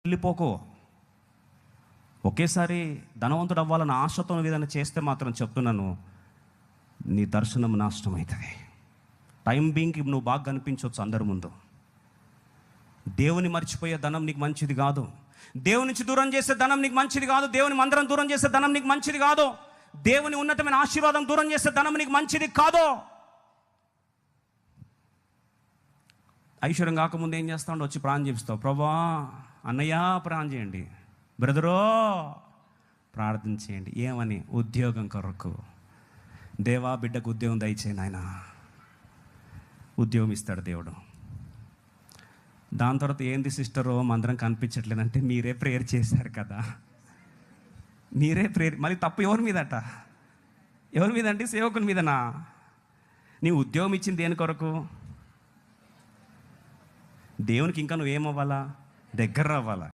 వెళ్ళిపోకో. ఒకేసారి ధనవంతుడు అవ్వాలన్న ఆశతో ఏదైనా చేస్తే మాత్రం చెప్తున్నాను, నీ దర్శనం నాశనం అవుతుంది. టైం బీయింగ్కి నువ్వు బాగా కనిపించవచ్చు అందరి ముందు. దేవుని మర్చిపోయే ధనం నీకు మంచిది కాదు. దేవుని నుంచి దూరం చేసే ధనం నీకు మంచిది కాదు. దేవుని మందిరం దూరం చేసే ధనం నీకు మంచిది కాదు. దేవుని ఉన్నతమైన ఆశీర్వాదం దూరం చేసే ధనం నీకు మంచిది కాదు. ఐశ్వర్యం కాకముందు ఏం చేస్తావు? వచ్చి ప్రాణం చేపిస్తావు. ప్రభా, అన్నయ్య ప్రాణం చేయండి, బ్రదరో ప్రార్థన చేయండి. ఏమని? ఉద్యోగం కొరకు. దేవా, బిడ్డకు ఉద్యోగం దయచేయండి ఆయన. ఉద్యోగం ఇస్తాడు దేవుడు. దాని తర్వాత ఏంది సిస్టరో మందిరం కనిపించట్లేదంటే మీరే ప్రేయర్ చేశారు కదా. మీరే ప్రేయర్. మళ్ళీ తప్పు ఎవరి మీదట? ఎవరి మీద అంటే సేవకుని మీదనా? నీ ఉద్యోగం ఇచ్చింది దేని కొరకు? దేవునికి ఇంకా నువ్వేమవ్వాలా? దగ్గర అవ్వాలా.